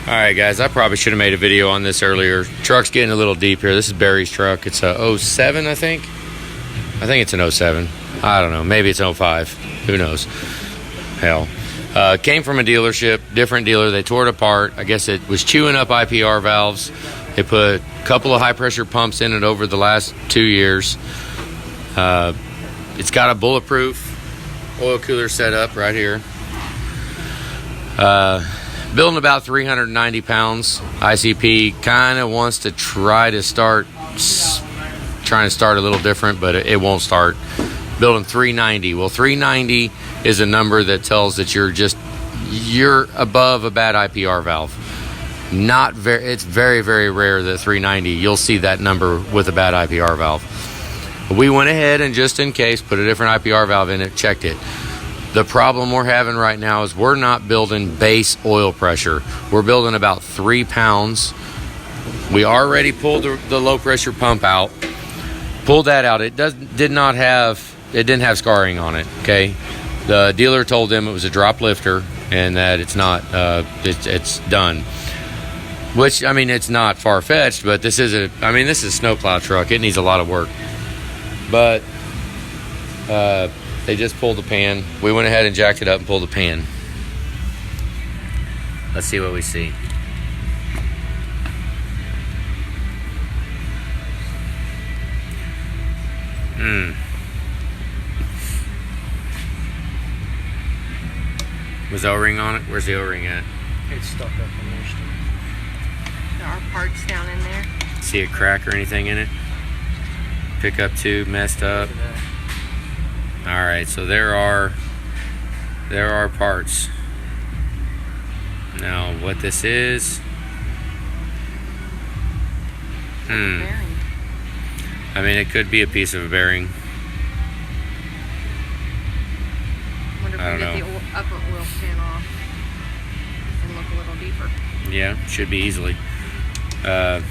Alright guys, I probably should have made a video on this earlier. Truck's getting a little deep here. This is Barry's truck. It's a 07, I think. I think it's an 07. I don't know. Maybe it's 05. Who knows? Hell. Came from a dealership, different dealer. They tore it apart. I guess it was chewing up IPR valves. They put a couple of high pressure pumps in it over the last 2 years. It's got a bulletproof oil cooler set up right here. Building about 390 pounds. ICP kind of wants to trying to start a little different, but it won't start. Building 390. Well, 390 is a number that tells that you're above a bad IPR valve. It's very, very rare that 390 you'll see that number with a bad IPR valve. We went ahead and just in case put a different IPR valve in it, checked it. The problem we're having right now is we're not building base oil pressure. We're building about 3 pounds. We already pulled the low pressure pump out. Pulled that out. It didn't have scarring on it. Okay, the dealer told them it was a drop lifter and that it's not. It's done. Which, I mean, it's not far fetched, but this is a snowplow truck. It needs a lot of work. But they just pulled the pan. We went ahead and jacked it up and pulled the pan. Let's see what we see. Was the O-ring on it? Where's the O-ring at? It's stuck up in there still. There are parts down in there. See a crack or anything in it? Pickup tube messed up. Alright, so there are parts. Now what this is, Bearing. I mean, it could be a piece of a bearing. Wonder if I we don't get know. the upper oil pan off and look a little deeper. Yeah, should be easily. Oh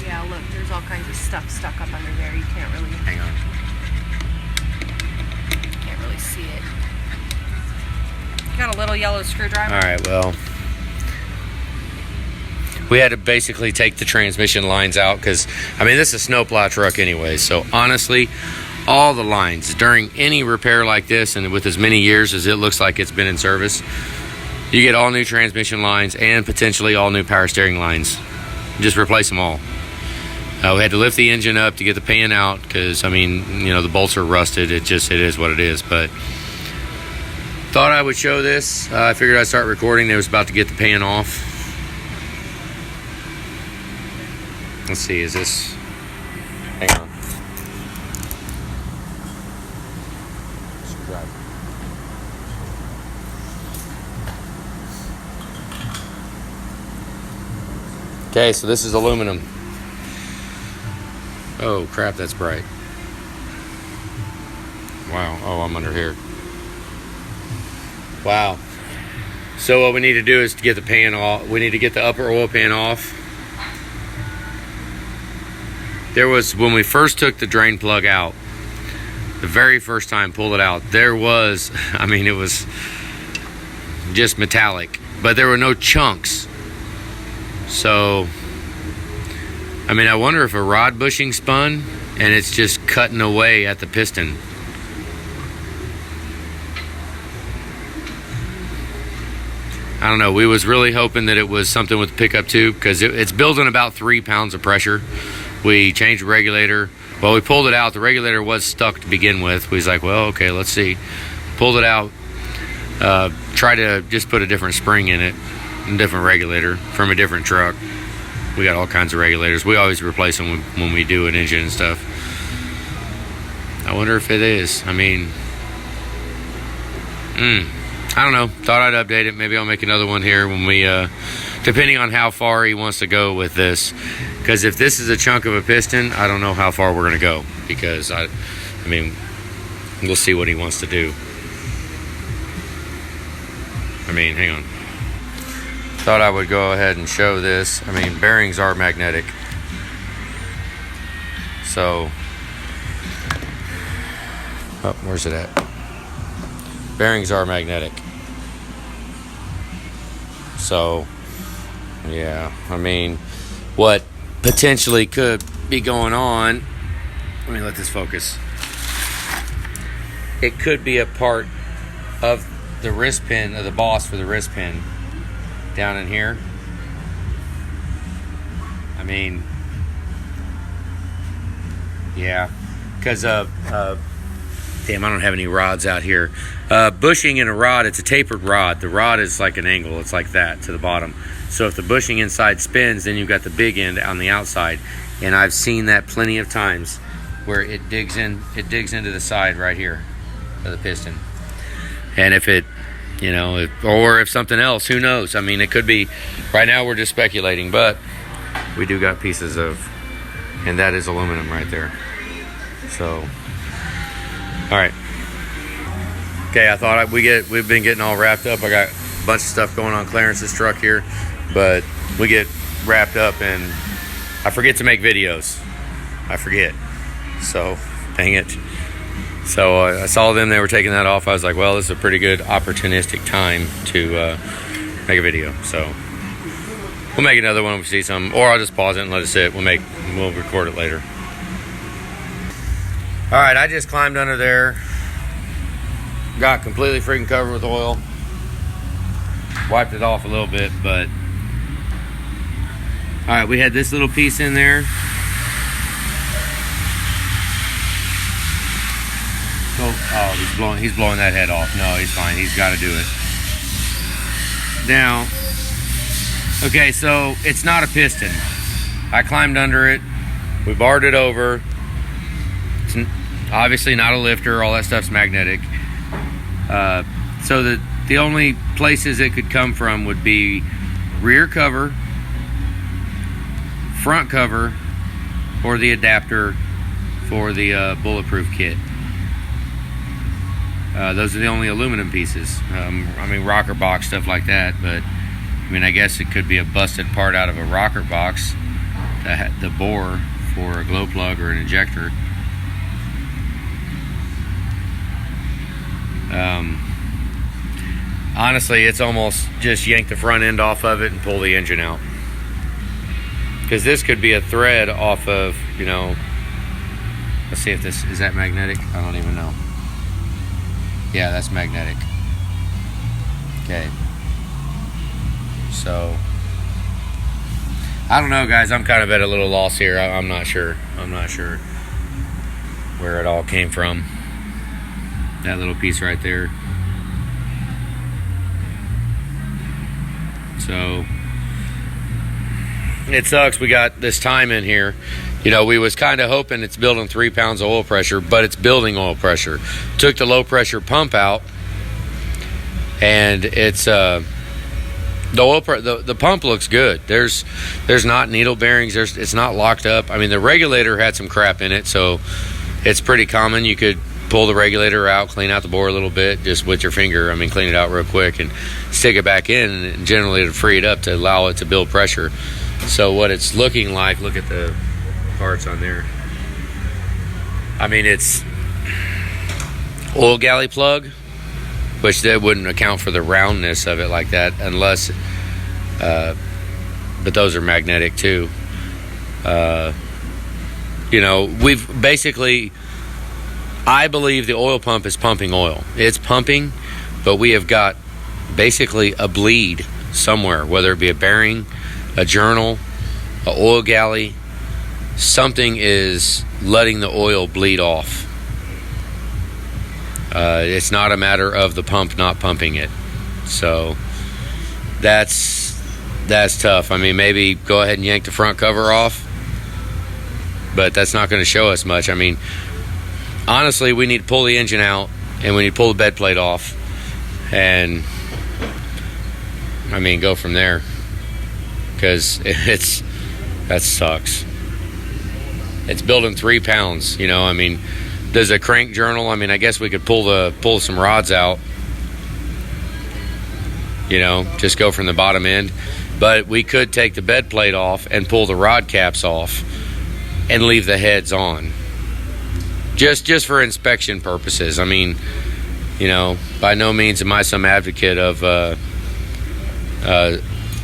yeah, look, there's all kinds of stuff stuck up under there. You can't really Hang on. see it. Got a little yellow screwdriver. Alright, well, we had to basically take the transmission lines out because, I mean, this is a snowplow truck anyway. So honestly, all the lines during any repair like this, and with as many years as it looks like it's been in service, you get all new transmission lines and potentially all new power steering lines. Just replace them all. We had to lift the engine up to get the pan out because, I mean, you know, the bolts are rusted. It is what it is. But thought I would show this. I figured I'd start recording. They was about to get the pan off. Let's see, is this... Hang on. Okay, so this is aluminum. Oh crap, that's bright. Wow. Oh, I'm under here. Wow. So what we need to do is to get the pan off. We need to get the upper oil pan off. There was, when we first took the drain plug out, the very first time pulled it out, there was, I mean, it was just metallic, but there were no chunks. So, I mean, I wonder if a rod bushing spun and it's just cutting away at the piston. I don't know. We was really hoping that it was something with the pickup tube because it's building about 3 pounds of pressure. We changed the regulator. Well, we pulled it out. The regulator was stuck to begin with. We was like, well, okay, let's see. Pulled it out. Tried to just put a different spring in it. A different regulator from a different truck. We got all kinds of regulators. We always replace them when we do an engine and stuff. I wonder if it is. I mean, I don't know. Thought I'd update it. Maybe I'll make another one here when we, depending on how far he wants to go with this. Because if this is a chunk of a piston, I don't know how far we're going to go. Because, I mean, we'll see what he wants to do. I mean, hang on. Thought I would go ahead and show this. I mean, bearings are magnetic. So, oh, where's it at? Bearings are magnetic. So, Yeah, I mean, what potentially could be going on, let me let this focus. It could be a part of the wrist pin, of the boss for the wrist pin down in here. I mean, yeah, because damn, I don't have any rods out here. Bushing in a rod, it's a tapered rod. The rod is like an angle, it's like that to the bottom. So if the bushing inside spins, then you've got the big end on the outside. And I've seen that plenty of times where it digs into the side right here of the piston. And if it, you know, or if something else, who knows? I mean, it could be, right now we're just speculating, but we do got pieces of, and that is aluminum right there. So, all right. Okay, I thought we've been getting all wrapped up. I got a bunch of stuff going on Clarence's truck here, but we get wrapped up and I forget to make videos. I forget. So, dang it. So I saw them, they were taking that off. I was like, well, this is a pretty good opportunistic time to make a video. So we'll make another one if we see something, or I'll just pause it and let it sit. We'll record it later. All right, I just climbed under there, got completely freaking covered with oil, wiped it off a little bit, but all right, we had this little piece in there. Oh, he's blowing that head off. No, he's fine. He's got to do it. Now, okay, so it's not a piston. I climbed under it. We barred it over. It's obviously not a lifter. All that stuff's magnetic. So the only places it could come from would be rear cover, front cover, or the adapter for the bulletproof kit. Those are the only aluminum pieces. I mean, rocker box, stuff like that, but I mean, I guess it could be a busted part out of a rocker box, the bore for a glow plug or an injector. Honestly, it's almost just yank the front end off of it and pull the engine out. Because this could be a thread off of, you know, let's see if this, is that magnetic? I don't even know. Yeah, that's magnetic. Okay. So, I don't know, guys. I'm kind of at a little loss here. I'm not sure. I'm not sure where it all came from. That little piece right there. So, it sucks we got this time in here. You know, we was kind of hoping it's building 3 pounds of oil pressure, but it's building oil pressure. Took the low pressure pump out, and it's the pump looks good. There's not needle bearings. It's not locked up. I mean, the regulator had some crap in it, so it's pretty common. You could pull the regulator out, clean out the bore a little bit, just with your finger. I mean, clean it out real quick and stick it back in, and generally it'll free it up to allow it to build pressure. So what it's looking like, look at the parts on there. I mean, it's oil galley plug, which that wouldn't account for the roundness of it like that, unless but those are magnetic too. You know, we've basically, I believe the oil pump is pumping oil. It's pumping, but we have got basically a bleed somewhere, whether it be a bearing, a journal, an oil galley. Something is letting the oil bleed off. It's not a matter of the pump not pumping it. So that's tough. I mean, maybe go ahead and yank the front cover off, but that's not going to show us much. I mean, honestly, we need to pull the engine out and we need to pull the bed plate off, and I mean, go from there, because that sucks. It's building 3 pounds, you know. I mean, there's a crank journal. I mean, I guess we could pull some rods out, you know, just go from the bottom end. But we could take the bed plate off and pull the rod caps off and leave the heads on, just for inspection purposes. I mean, you know, by no means am I some advocate of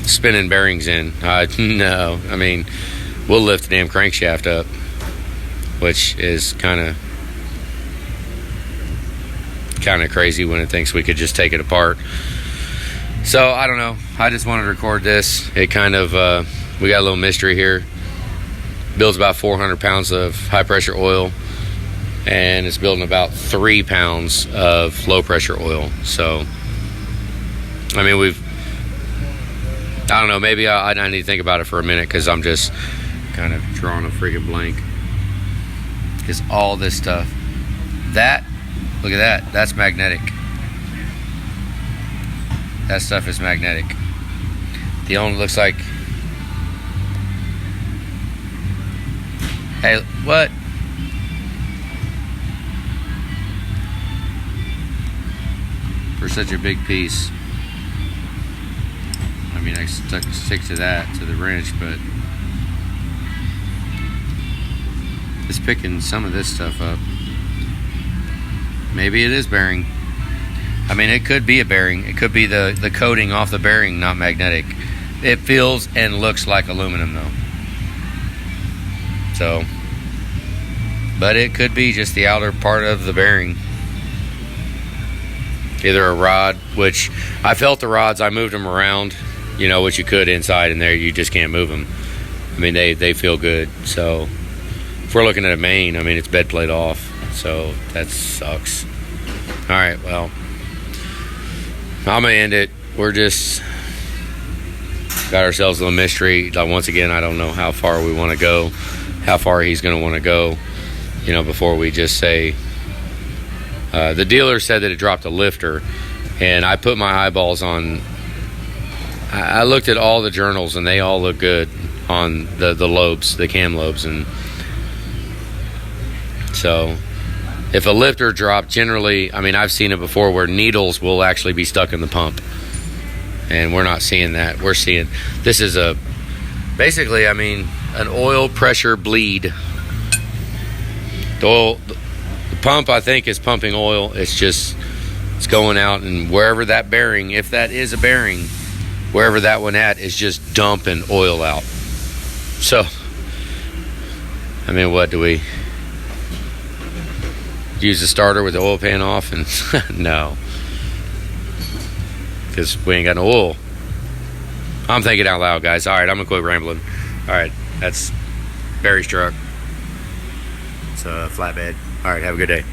spinning bearings in. No, I mean, we'll lift the damn crankshaft up, which is kind of crazy when it thinks we could just take it apart. So I don't know. I just wanted to record this. It kind of we got a little mystery here. Builds about 400 pounds of high pressure oil, and it's building about 3 pounds of low pressure oil. So I mean, I don't know, maybe I need to think about it for a minute, because I'm just kind of drawing a freaking blank. Because all this stuff, look at that, that's magnetic. That stuff is magnetic. The only looks like, hey, what? For such a big piece. I mean, I stick to that, to the wrench, but it's picking some of this stuff up. Maybe it is bearing. I mean, it could be a bearing. It could be the coating off the bearing, not magnetic. It feels and looks like aluminum, though. So, but it could be just the outer part of the bearing. Either a rod, which I felt the rods, I moved them around, you know, which you could inside, and there you just can't move them. I mean, they feel good. So if we're looking at a main, I mean, it's bed plate off, so that sucks. All right, well, I'm gonna end it. We're just got ourselves a little mystery. Like, once again, I don't know how far we want to go, how far he's gonna want to go, you know, before we just say. The dealer said that it dropped a lifter, and I put my eyeballs on. I looked at all the journals, and they all look good on the lobes, the cam lobes, and so if a lifter dropped, generally, I mean, I've seen it before where needles will actually be stuck in the pump, and we're not seeing that. We're seeing this is basically, I mean, an oil pressure bleed. The pump, I think, is pumping oil. It's going out, and wherever that bearing, if that is a bearing, wherever that one at is just dumping oil out. So, I mean, what do we use the starter with the oil pan off? And no, because we ain't got no oil. I'm thinking out loud, guys. All right, I'm gonna quit rambling. All right, that's Barry's truck. It's a flatbed. All right, have a good day.